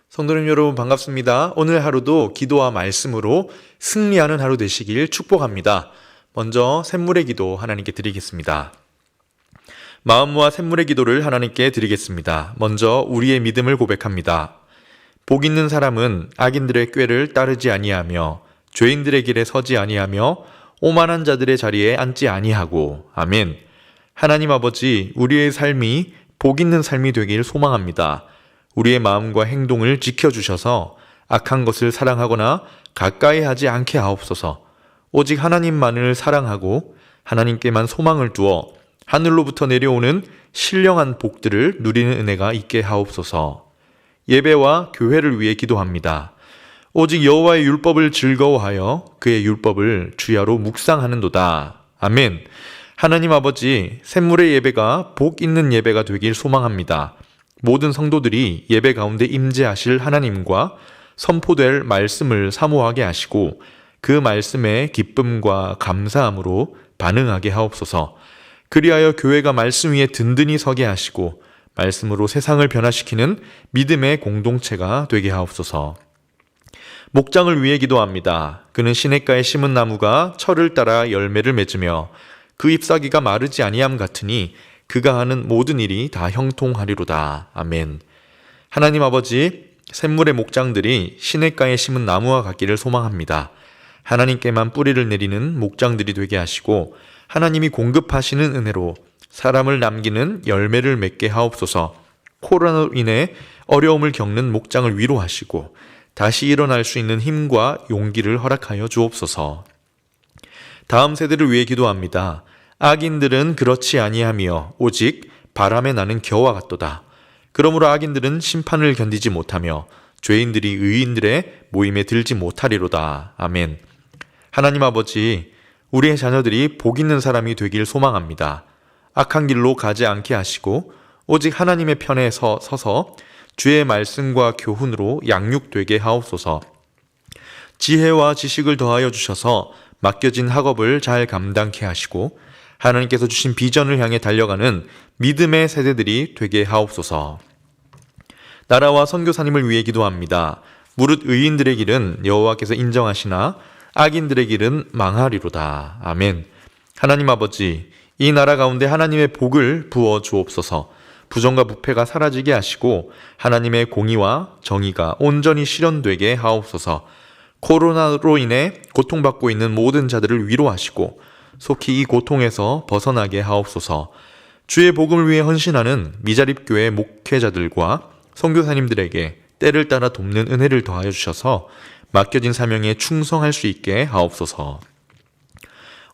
성도님 여러분 반갑습니다. 오늘 하루도 기도와 말씀으로 승리하는 하루 되시길 축복합니다. 먼저 샘물의 기도 하나님께 드리겠습니다. 마음 모아 샘물의 기도를 하나님께 드리겠습니다. 먼저 우리의 믿음을 고백합니다. 복 있는 사람은 악인들의 꾀를 따르지 아니하며 죄인들의 길에 서지 아니하며 오만한 자들의 자리에 앉지 아니하고. 아멘. 하나님 아버지, 우리의 삶이 복 있는 삶이 되길 소망합니다. 우리의 마음과 행동을 지켜주셔서 악한 것을 사랑하거나 가까이 하지 않게 하옵소서. 오직 하나님만을 사랑하고 하나님께만 소망을 두어 하늘로부터 내려오는 신령한 복들을 누리는 은혜가 있게 하옵소서. 예배와 교회를 위해 기도합니다. 오직 여호와의 율법을 즐거워하여 그의 율법을 주야로 묵상하는도다. 아멘. 하나님 아버지, 샘물의 예배가 복 있는 예배가 되길 소망합니다. 모든 성도들이 예배 가운데 임재하실 하나님과 선포될 말씀을 사모하게 하시고 그 말씀에 기쁨과 감사함으로 반응하게 하옵소서. 그리하여 교회가 말씀 위에 든든히 서게 하시고 말씀으로 세상을 변화시키는 믿음의 공동체가 되게 하옵소서. 목장을 위해 기도합니다. 그는 시냇가에 심은 나무가 철을 따라 열매를 맺으며 그 잎사귀가 마르지 아니함 같으니 그가 하는 모든 일이 다 형통하리로다. 아멘. 하나님 아버지, 샘물의 목장들이 시냇가에 심은 나무와 같기를 소망합니다. 하나님께만 뿌리를 내리는 목장들이 되게 하시고 하나님이 공급하시는 은혜로 사람을 남기는 열매를 맺게 하옵소서. 코로나로 인해 어려움을 겪는 목장을 위로하시고 다시 일어날 수 있는 힘과 용기를 허락하여 주옵소서. 다음 세대를 위해 기도합니다. 악인들은 그렇지 아니하며 오직 바람에 나는 겨와 같도다. 그러므로 악인들은 심판을 견디지 못하며 죄인들이 의인들의 모임에 들지 못하리로다. 아멘. 하나님 아버지, 우리의 자녀들이 복 있는 사람이 되길 소망합니다. 악한 길로 가지 않게 하시고 오직 하나님의 편에 서서 주의 말씀과 교훈으로 양육되게 하옵소서. 지혜와 지식을 더하여 주셔서 맡겨진 학업을 잘 감당케 하시고 하나님께서 주신 비전을 향해 달려가는 믿음의 세대들이 되게 하옵소서. 나라와 선교사님을 위해 기도합니다. 무릇 의인들의 길은 여호와께서 인정하시나 악인들의 길은 망하리로다. 아멘. 하나님 아버지, 이 나라 가운데 하나님의 복을 부어 주옵소서. 부정과 부패가 사라지게 하시고 하나님의 공의와 정의가 온전히 실현되게 하옵소서. 코로나로 인해 고통받고 있는 모든 자들을 위로하시고 속히 이 고통에서 벗어나게 하옵소서. 주의 복음을 위해 헌신하는 미자립교회 목회자들과 선교사님들에게 때를 따라 돕는 은혜를 더하여 주셔서 맡겨진 사명에 충성할 수 있게 하옵소서.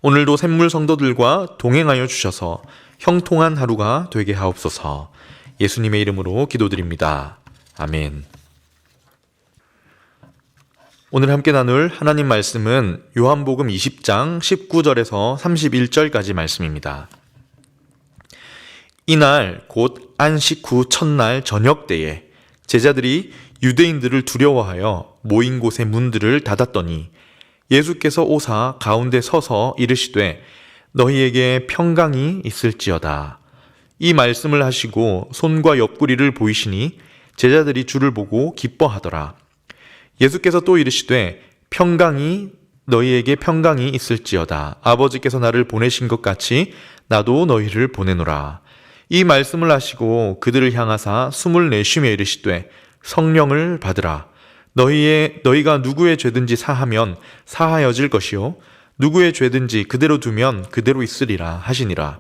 오늘도 샘물 성도들과 동행하여 주셔서 형통한 하루가 되게 하옵소서. 예수님의 이름으로 기도드립니다. 아멘. 오늘 함께 나눌 하나님 말씀은 요한복음 20장 19절에서 31절까지 말씀입니다. 이날 곧 안식 후 첫날 저녁 때에 제자들이 유대인들을 두려워하여 모인 곳의 문들을 닫았더니 예수께서 오사 가운데 서서 이르시되 너희에게 평강이 있을지어다. 이 말씀을 하시고 손과 옆구리를 보이시니 제자들이 주를 보고 기뻐하더라. 예수께서 또 이르시되 너희에게 평강이 있을지어다. 아버지께서 나를 보내신 것 같이 나도 너희를 보내노라. 이 말씀을 하시고 그들을 향하사 숨을 내쉬며 이르시되 성령을 받으라. 너희가 누구의 죄든지 사하면 사하여질 것이요 누구의 죄든지 그대로 두면 그대로 있으리라 하시니라.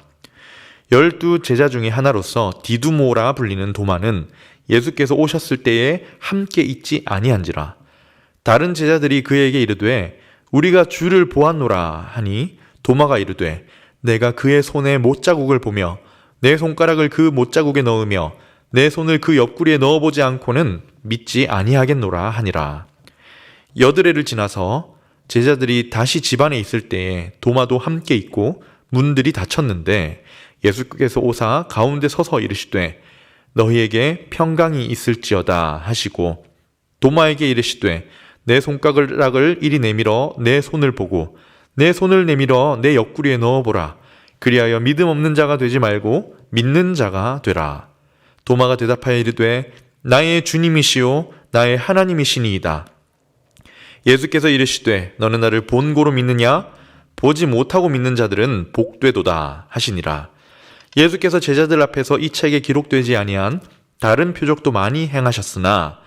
12 제자 중에 하나로서 디두모라 불리는 도마는 예수께서 오셨을 때에 함께 있지 아니한지라. 다른 제자들이 그에게 이르되 우리가 주를 보았노라 하니 도마가 이르되 내가 그의 손에 못자국을 보며 내 손가락을 그 못자국에 넣으며 내 손을 그 옆구리에 넣어보지 않고는 믿지 아니하겠노라 하니라. 여드레를 지나서 제자들이 다시 집안에 있을 때에 도마도 함께 있고 문들이 닫혔는데 예수께서 오사 가운데 서서 이르시되 너희에게 평강이 있을지어다 하시고 도마에게 이르시되 내 손가락을 이리 내밀어 내 손을 보고 내 손을 내밀어 내 옆구리에 넣어보라. 그리하여 믿음 없는 자가 되지 말고 믿는 자가 되라. 도마가 대답하여 이르되 나의 주님이시요 나의 하나님이시니이다. 예수께서 이르시되 너는 나를 본고로 믿느냐? 보지 못하고 믿는 자들은 복되도다 하시니라. 예수께서 제자들 앞에서 이 책에 기록되지 아니한 다른 표적도 많이 행하셨으나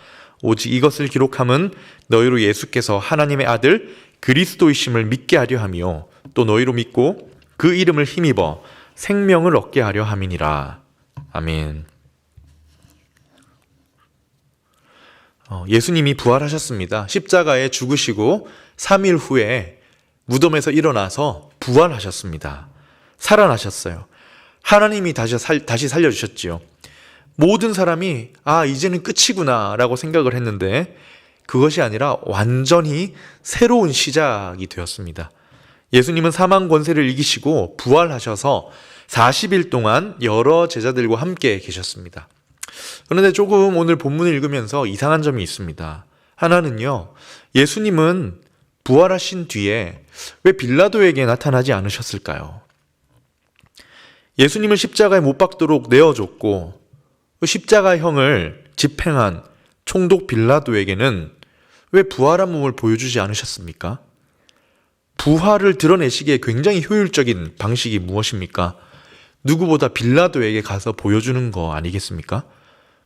오직 이것을 기록함은 너희로 예수께서 하나님의 아들 그리스도이심을 믿게 하려 함이요 또 너희로 믿고 그 이름을 힘입어 생명을 얻게 하려 함이니라. 아멘. 예수님이 부활하셨습니다. 십자가에 죽으시고 3일 후에 무덤에서 일어나서 부활하셨습니다. 살아나셨어요. 하나님이 다시 살려주셨지요. 모든 사람이 이제는 끝이구나 라고 생각을 했는데 그것이 아니라 완전히 새로운 시작이 되었습니다. 예수님은 사망 권세를 이기시고 부활하셔서 40일 동안 여러 제자들과 함께 계셨습니다. 그런데 조금 오늘 본문을 읽으면서 이상한 점이 있습니다. 하나는요, 예수님은 부활하신 뒤에 왜 빌라도에게 나타나지 않으셨을까요? 예수님을 십자가에 못 박도록 내어줬고 십자가형을 집행한 총독 빌라도에게는 왜 부활한 몸을 보여주지 않으셨습니까? 부활을 드러내시기에 굉장히 효율적인 방식이 무엇입니까? 누구보다 빌라도에게 가서 보여주는 거 아니겠습니까?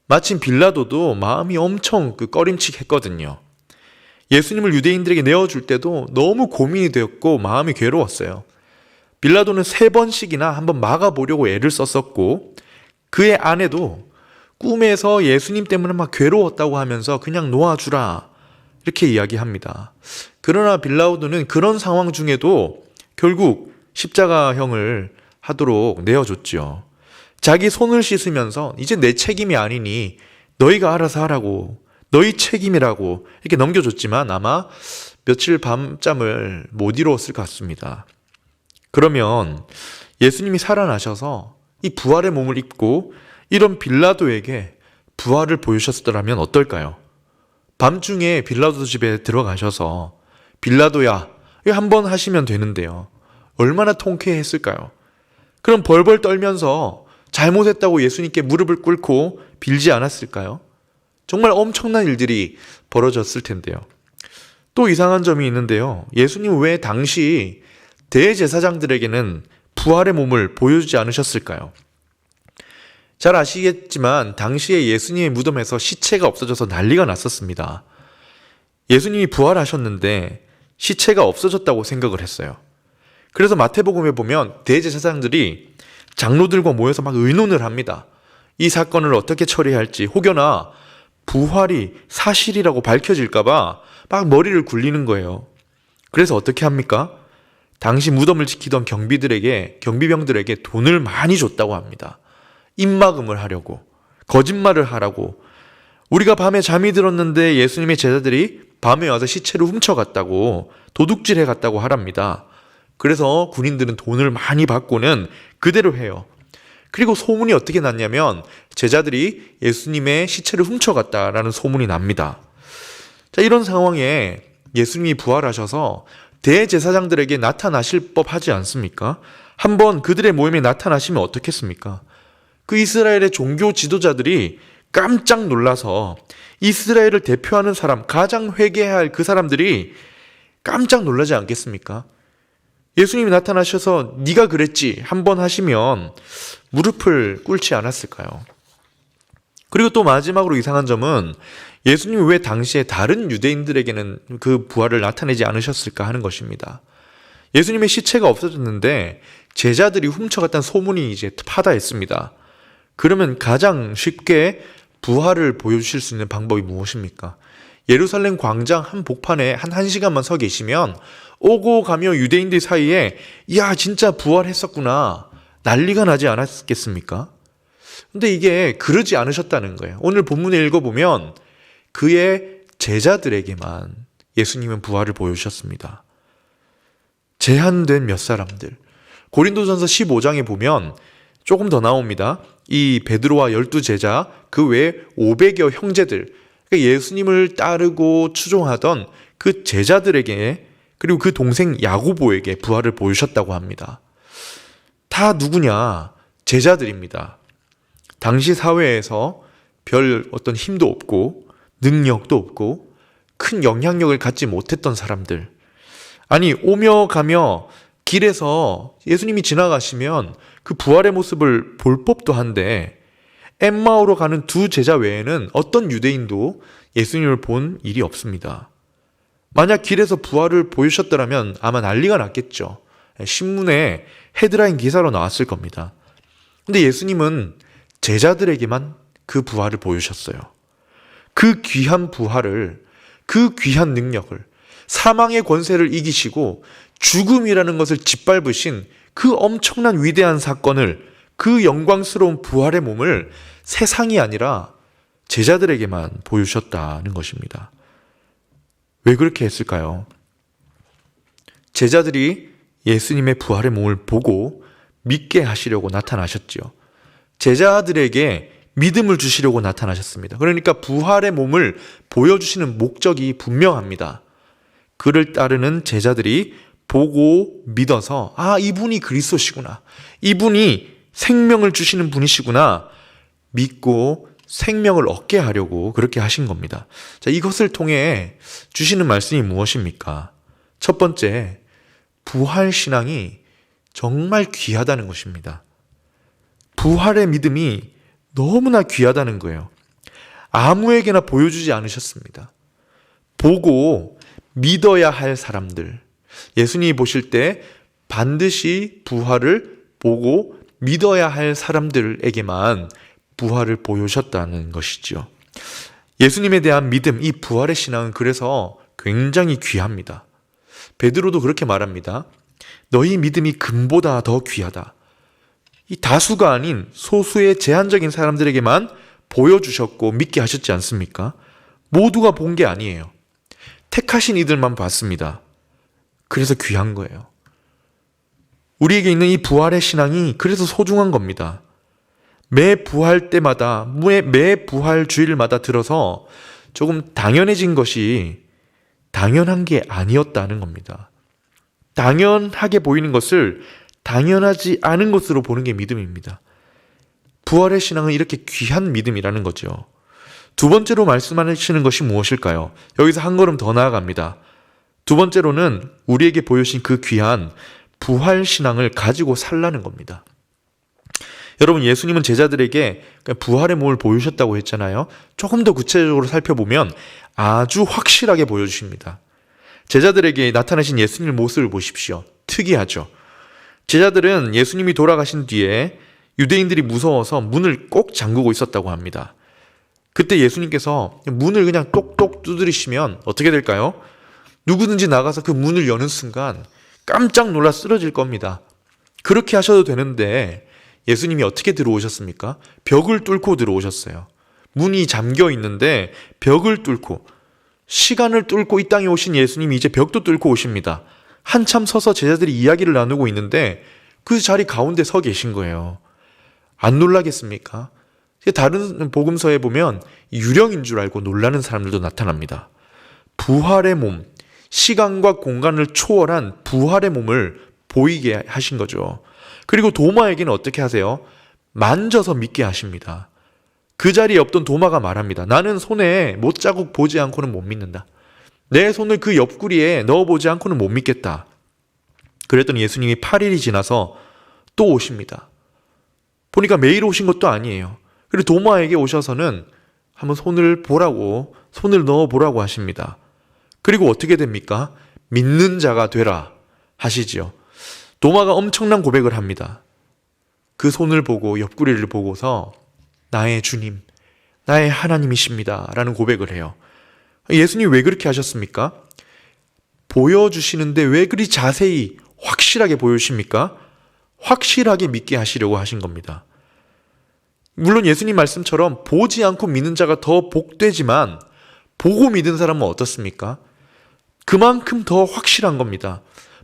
마침 빌라도도 마음이 엄청 꺼림칙했거든요. 예수님을 유대인들에게 내어줄 때도 너무 고민이 되었고 마음이 괴로웠어요. 빌라도는 3번씩이나 한번 막아보려고 애를 썼었고 그의 아내도 꿈에서 예수님 때문에 막 괴로웠다고 하면서 그냥 놓아주라 이렇게 이야기합니다. 그러나 빌라도는 그런 상황 중에도 결국 십자가형을 하도록 내어줬죠. 자기 손을 씻으면서 이제 내 책임이 아니니 너희가 알아서 하라고, 너희 책임이라고 이렇게 넘겨줬지만 아마 며칠 밤잠을 못 이루었을 것 같습니다. 그러면 예수님이 살아나셔서 이 부활의 몸을 입고 이런 빌라도에게 부활을 보여주셨더라면 어떨까요? 밤중에 빌라도 집에 들어가셔서 빌라도야, 이거 한번 하시면 되는데요. 얼마나 통쾌했을까요? 그럼 벌벌 떨면서 잘못했다고 예수님께 무릎을 꿇고 빌지 않았을까요? 정말 엄청난 일들이 벌어졌을 텐데요. 또 이상한 점이 있는데요. 예수님은 왜 당시 대제사장들에게는 부활의 몸을 보여주지 않으셨을까요? 잘 아시겠지만 당시에 예수님의 무덤에서 시체가 없어져서 난리가 났었습니다. 예수님이 부활하셨는데 시체가 없어졌다고 생각을 했어요. 그래서 마태복음에 보면 대제사장들이 장로들과 모여서 막 의논을 합니다. 이 사건을 어떻게 처리할지, 혹여나 부활이 사실이라고 밝혀질까봐 막 머리를 굴리는 거예요. 그래서 어떻게 합니까? 당시 무덤을 지키던 경비병들에게 돈을 많이 줬다고 합니다. 입막음을 하려고, 거짓말을 하라고. 우리가 밤에 잠이 들었는데 예수님의 제자들이 밤에 와서 시체를 훔쳐갔다고, 도둑질해 갔다고 하랍니다. 그래서 군인들은 돈을 많이 받고는 그대로 해요. 그리고 소문이 어떻게 났냐면 제자들이 예수님의 시체를 훔쳐갔다라는 소문이 납니다. 자, 이런 상황에 예수님이 부활하셔서 대제사장들에게 나타나실 법하지 않습니까? 한번 그들의 모임에 나타나시면 어떻겠습니까? 그 이스라엘의 종교 지도자들이 깜짝 놀라서 이스라엘을 대표하는 사람, 가장 회개해야 할 그 사람들이 깜짝 놀라지 않겠습니까? 예수님이 나타나셔서 네가 그랬지 한번 하시면 무릎을 꿇지 않았을까요? 그리고 또 마지막으로 이상한 점은 예수님이 왜 당시에 다른 유대인들에게는 그 부활을 나타내지 않으셨을까 하는 것입니다. 예수님의 시체가 없어졌는데 제자들이 훔쳐갔다는 소문이 이제 파다했습니다. 그러면 가장 쉽게 부활을 보여주실 수 있는 방법이 무엇입니까? 예루살렘 광장 한 복판에 한 1시간만 서 계시면 오고 가며 유대인들 사이에 야 진짜 부활했었구나 난리가 나지 않았겠습니까? 근데 이게 그러지 않으셨다는 거예요. 오늘 본문에 읽어보면 그의 제자들에게만 예수님은 부활을 보여주셨습니다. 제한된 몇 사람들. 고린도전서 15장에 보면 조금 더 나옵니다. 이 베드로와 12제자 그 외에 500여 형제들, 그러니까 예수님을 따르고 추종하던 그 제자들에게 그리고 그 동생 야고보에게 부활을 보여주셨다고 합니다. 다 누구냐? 제자들입니다. 당시 사회에서 별 어떤 힘도 없고 능력도 없고 큰 영향력을 갖지 못했던 사람들. 아니, 오며 가며 길에서 예수님이 지나가시면 그 부활의 모습을 볼 법도 한데 엠마오로 가는 두 제자 외에는 어떤 유대인도 예수님을 본 일이 없습니다. 만약 길에서 부활을 보이셨더라면 아마 난리가 났겠죠. 신문에 헤드라인 기사로 나왔을 겁니다. 근데 예수님은 제자들에게만 그 부활을 보여주셨어요. 그 귀한 부활을, 그 귀한 능력을, 사망의 권세를 이기시고 죽음이라는 것을 짓밟으신 그 엄청난 위대한 사건을, 그 영광스러운 부활의 몸을 세상이 아니라 제자들에게만 보여주셨다는 것입니다. 왜 그렇게 했을까요? 제자들이 예수님의 부활의 몸을 보고 믿게 하시려고 나타나셨지요. 제자들에게 믿음을 주시려고 나타나셨습니다. 그러니까 부활의 몸을 보여주시는 목적이 분명합니다. 그를 따르는 제자들이 보고 믿어서 이분이 그리스도시구나. 이분이 생명을 주시는 분이시구나. 믿고 생명을 얻게 하려고 그렇게 하신 겁니다. 자, 이것을 통해 주시는 말씀이 무엇입니까? 첫 번째, 부활 신앙이 정말 귀하다는 것입니다. 부활의 믿음이 너무나 귀하다는 거예요. 아무에게나 보여주지 않으셨습니다. 보고 믿어야 할 사람들, 예수님이 보실 때 반드시 부활을 보고 믿어야 할 사람들에게만 부활을 보여주셨다는 것이죠. 예수님에 대한 믿음, 이 부활의 신앙은 그래서 굉장히 귀합니다. 베드로도 그렇게 말합니다. 너희 믿음이 금보다 더 귀하다. 이 다수가 아닌 소수의 제한적인 사람들에게만 보여주셨고 믿게 하셨지 않습니까? 모두가 본 게 아니에요. 택하신 이들만 봤습니다. 그래서 귀한 거예요. 우리에게 있는 이 부활의 신앙이 그래서 소중한 겁니다. 매 부활 때마다, 매 부활 주일마다 들어서 조금 당연해진 것이 당연한 게 아니었다는 겁니다. 당연하게 보이는 것을 당연하지 않은 것으로 보는 게 믿음입니다. 부활의 신앙은 이렇게 귀한 믿음이라는 거죠. 두 번째로 말씀하시는 것이 무엇일까요? 여기서 한 걸음 더 나아갑니다. 두 번째로는 우리에게 보여주신 그 귀한 부활 신앙을 가지고 살라는 겁니다. 여러분, 예수님은 제자들에게 부활의 몸을 보여주셨다고 했잖아요. 조금 더 구체적으로 살펴보면 아주 확실하게 보여주십니다. 제자들에게 나타나신 예수님의 모습을 보십시오. 특이하죠. 제자들은 예수님이 돌아가신 뒤에 유대인들이 무서워서 문을 꼭 잠그고 있었다고 합니다. 그때 예수님께서 문을 그냥 똑똑 두드리시면 어떻게 될까요? 누구든지 나가서 그 문을 여는 순간 깜짝 놀라 쓰러질 겁니다. 그렇게 하셔도 되는데 예수님이 어떻게 들어오셨습니까? 벽을 뚫고 들어오셨어요. 문이 잠겨 있는데 벽을 뚫고, 시간을 뚫고 이 땅에 오신 예수님이 이제 벽도 뚫고 오십니다. 한참 서서 제자들이 이야기를 나누고 있는데 그 자리 가운데 서 계신 거예요. 안 놀라겠습니까? 다른 복음서에 보면 유령인 줄 알고 놀라는 사람들도 나타납니다. 부활의 몸, 시간과 공간을 초월한 부활의 몸을 보이게 하신 거죠. 그리고 도마에게는 어떻게 하세요? 만져서 믿게 하십니다. 그 자리에 없던 도마가 말합니다. 나는 손에 못자국 보지 않고는 못 믿는다. 내 손을 그 옆구리에 넣어보지 않고는 못 믿겠다. 그랬더니 예수님이 8일이 지나서 또 오십니다. 보니까 매일 오신 것도 아니에요. 그리고 도마에게 오셔서는 한번 손을 보라고, 손을 넣어보라고 하십니다. 그리고 어떻게 됩니까? 믿는 자가 되라 하시지요. 도마가 엄청난 고백을 합니다. 그 손을 보고 옆구리를 보고서 나의 주님, 나의 하나님이십니다 라는 고백을 해요. 예수님이 왜 그렇게 하셨습니까? 보여주시는데 왜 그리 자세히 확실하게 보여주십니까? 확실하게 믿게 하시려고 하신 겁니다. 물론 예수님 말씀처럼 보지 않고 믿는 자가 더 복되지만 보고 믿은 사람은 어떻습니까? 그만큼 더 확실한 겁니다.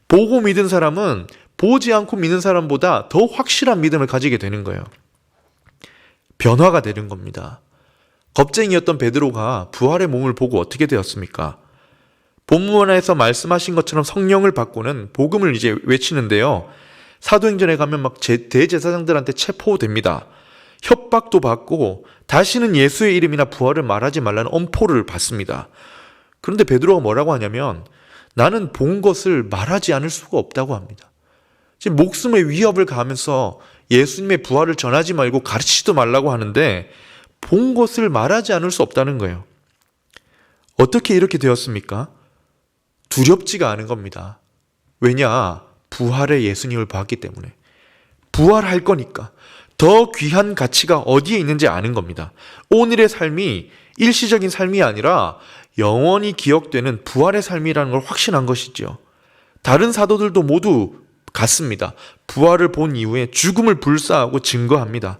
보고 믿은 사람은 보지 않고 믿는 사람보다 더 확실한 믿음을 가지게 되는 거예요. 변화가 되는 겁니다. 겁쟁이였던 베드로가 부활의 몸을 보고 어떻게 되었습니까? 본문에서 말씀하신 것처럼 성령을 받고는 복음을 이제 외치는데요. 사도행전에 가면 막 대제사장들한테 체포됩니다. 협박도 받고 다시는 예수의 이름이나 부활을 말하지 말라는 엄포를 받습니다. 그런데 베드로가 뭐라고 하냐면 나는 본 것을 말하지 않을 수가 없다고 합니다. 지금 목숨의 위협을 가하면서 예수님의 부활을 전하지 말고 가르치지도 말라고 하는데 본 것을 말하지 않을 수 없다는 거예요. 어떻게 이렇게 되었습니까? 두렵지가 않은 겁니다. 왜냐? 부활의 예수님을 봤기 때문에. 부활할 거니까. 더 귀한 가치가 어디에 있는지 아는 겁니다. 오늘의 삶이 일시적인 삶이 아니라 영원히 기억되는 부활의 삶이라는 걸 확신한 것이죠. 다른 사도들도 모두 같습니다. 부활을 본 이후에 죽음을 불사하고 증거합니다.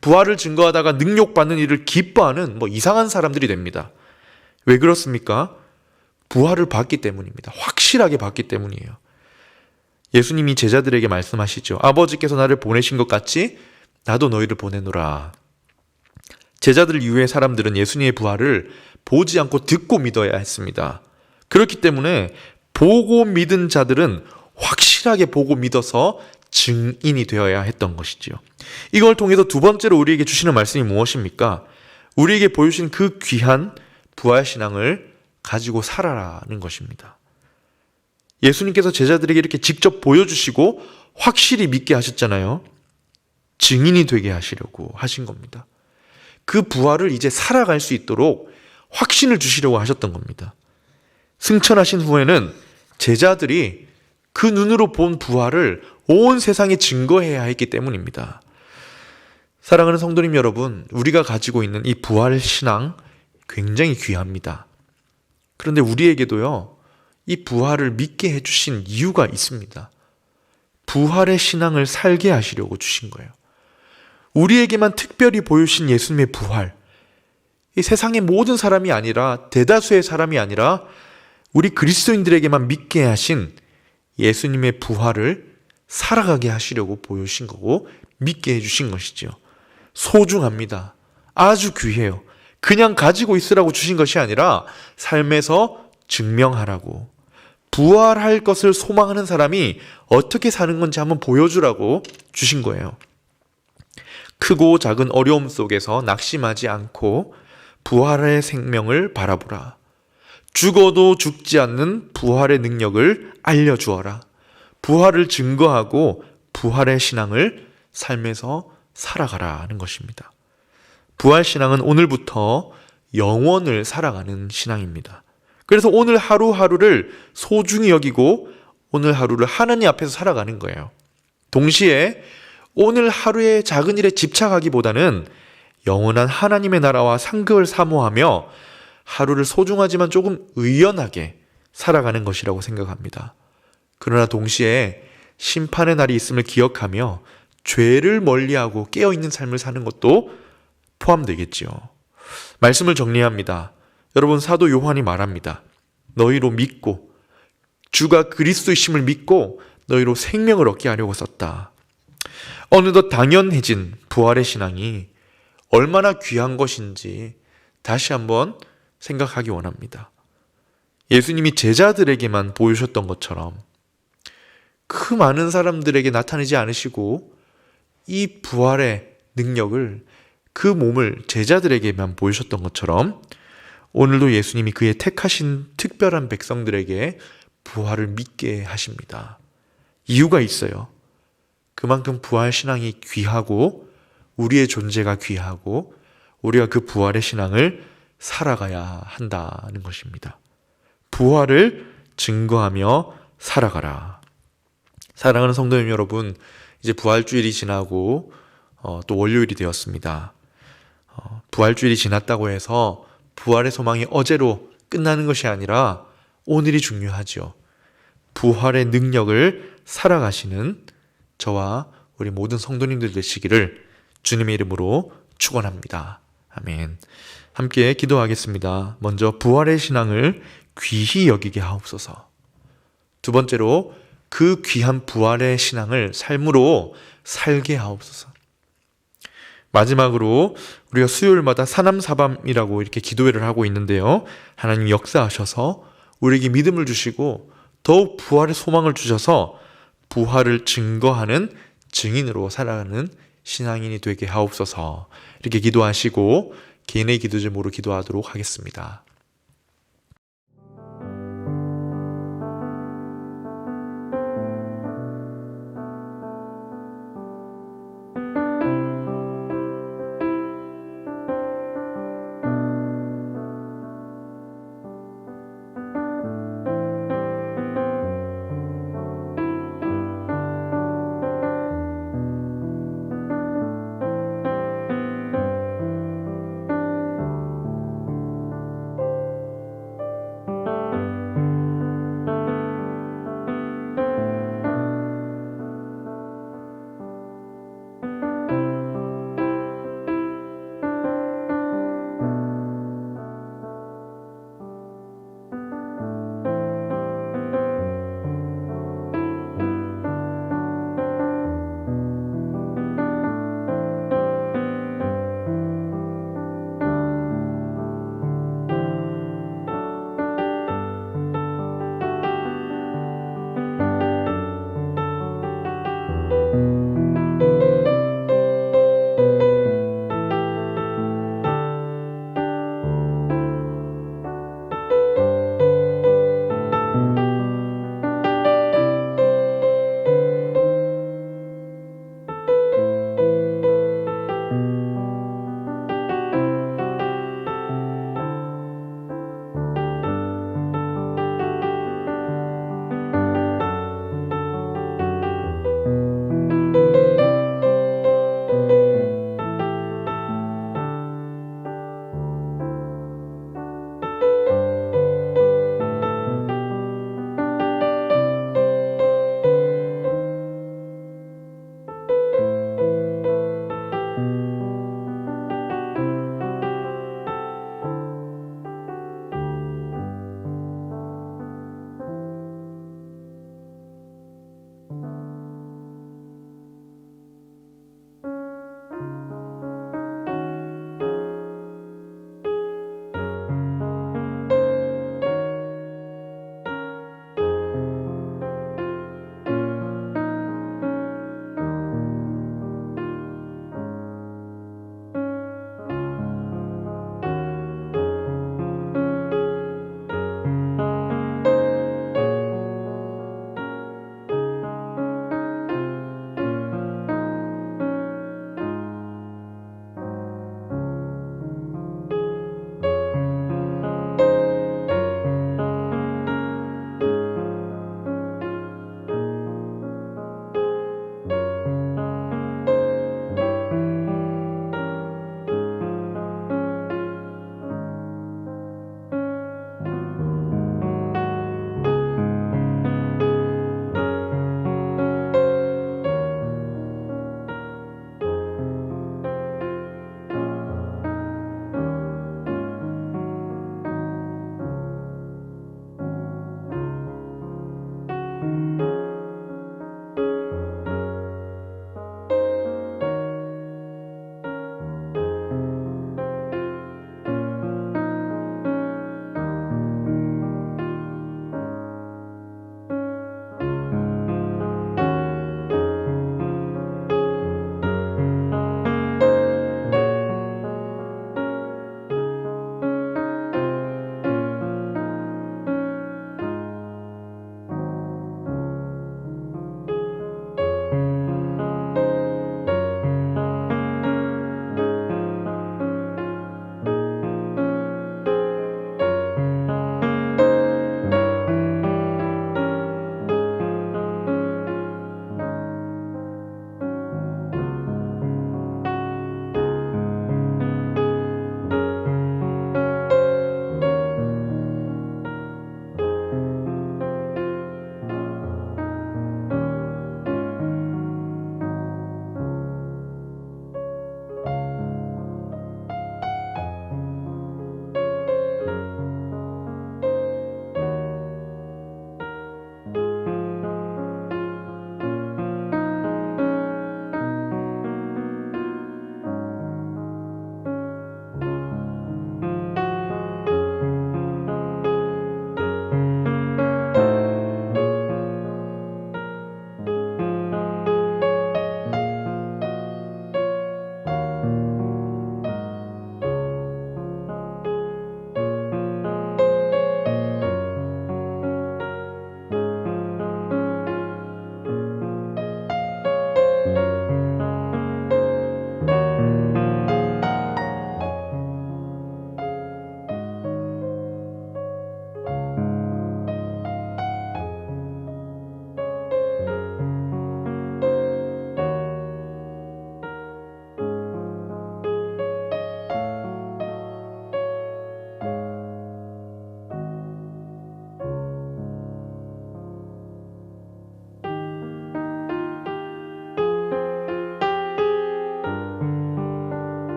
부활을 증거하다가 능력받는 일을 기뻐하는 이상한 사람들이 됩니다. 왜 그렇습니까? 부활을 봤기 때문입니다. 확실하게 봤기 때문이에요. 예수님이 제자들에게 말씀하시죠. 아버지께서 나를 보내신 것 같이 나도 너희를 보내노라. 제자들 이후의 사람들은 예수님의 부활을 보지 않고 듣고 믿어야 했습니다. 그렇기 때문에 보고 믿은 자들은 확실하게 보고 믿어서 증인이 되어야 했던 것이지요. 이걸 통해서 두 번째로 우리에게 주시는 말씀이 무엇입니까? 우리에게 보여주신 그 귀한 부활신앙을 가지고 살아라는 것입니다. 예수님께서 제자들에게 이렇게 직접 보여주시고 확실히 믿게 하셨잖아요. 증인이 되게 하시려고 하신 겁니다. 그 부활을 이제 살아갈 수 있도록 확신을 주시려고 하셨던 겁니다. 승천하신 후에는 제자들이 그 눈으로 본 부활을 온 세상에 증거해야 했기 때문입니다. 사랑하는 성도님 여러분, 우리가 가지고 있는 이 부활 신앙 굉장히 귀합니다. 그런데 우리에게도요, 이 부활을 믿게 해주신 이유가 있습니다. 부활의 신앙을 살게 하시려고 주신 거예요. 우리에게만 특별히 보여주신 예수님의 부활, 이 세상의 모든 사람이 아니라 대다수의 사람이 아니라 우리 그리스도인들에게만 믿게 하신 예수님의 부활을 살아가게 하시려고 보여주신 거고 믿게 해주신 것이죠. 소중합니다. 아주 귀해요. 그냥 가지고 있으라고 주신 것이 아니라 삶에서 증명하라고, 부활할 것을 소망하는 사람이 어떻게 사는 건지 한번 보여주라고 주신 거예요. 크고 작은 어려움 속에서 낙심하지 않고 부활의 생명을 바라보라. 죽어도 죽지 않는 부활의 능력을 알려주어라. 부활을 증거하고 부활의 신앙을 삶에서 살아가라는 것입니다. 부활 신앙은 오늘부터 영원을 살아가는 신앙입니다. 그래서 오늘 하루하루를 소중히 여기고 오늘 하루를 하나님 앞에서 살아가는 거예요. 동시에 오늘 하루의 작은 일에 집착하기보다는 영원한 하나님의 나라와 상급을 사모하며 하루를 소중하지만 조금 의연하게 살아가는 것이라고 생각합니다. 그러나 동시에 심판의 날이 있음을 기억하며 죄를 멀리하고 깨어있는 삶을 사는 것도 포함되겠지요. 말씀을 정리합니다. 여러분, 사도 요한이 말합니다. 너희로 믿고 주가 그리스도이심을 믿고 너희로 생명을 얻게 하려고 썼다. 어느덧 당연해진 부활의 신앙이 얼마나 귀한 것인지 다시 한번 생각하기 원합니다. 예수님이 제자들에게만 보여주셨던 것처럼 그 많은 사람들에게 나타내지 않으시고 이 부활의 능력을, 그 몸을 제자들에게만 보여주셨던 것처럼 오늘도 예수님이 그의 택하신 특별한 백성들에게 부활을 믿게 하십니다. 이유가 있어요. 그만큼 부활 신앙이 귀하고 우리의 존재가 귀하고 우리가 그 부활의 신앙을 살아가야 한다는 것입니다. 부활을 증거하며 살아가라. 사랑하는 성도님 여러분, 이제 부활주일이 지나고 또 월요일이 되었습니다. 부활주일이 지났다고 해서 부활의 소망이 어제로 끝나는 것이 아니라 오늘이 중요하죠. 부활의 능력을 살아가시는 저와 우리 모든 성도님들 되시기를 주님의 이름으로 축원합니다. 아멘. 함께 기도하겠습니다. 먼저 부활의 신앙을 귀히 여기게 하옵소서. 두 번째로 그 귀한 부활의 신앙을 삶으로 살게 하옵소서. 마지막으로 우리가 수요일마다 사남사밤이라고 이렇게 기도회를 하고 있는데요. 하나님 역사하셔서 우리에게 믿음을 주시고 더욱 부활의 소망을 주셔서 부활을 증거하는 증인으로 살아가는 신앙인이 되게 하옵소서. 이렇게 기도하시고 개인의 기도 제목으로 기도하도록 하겠습니다.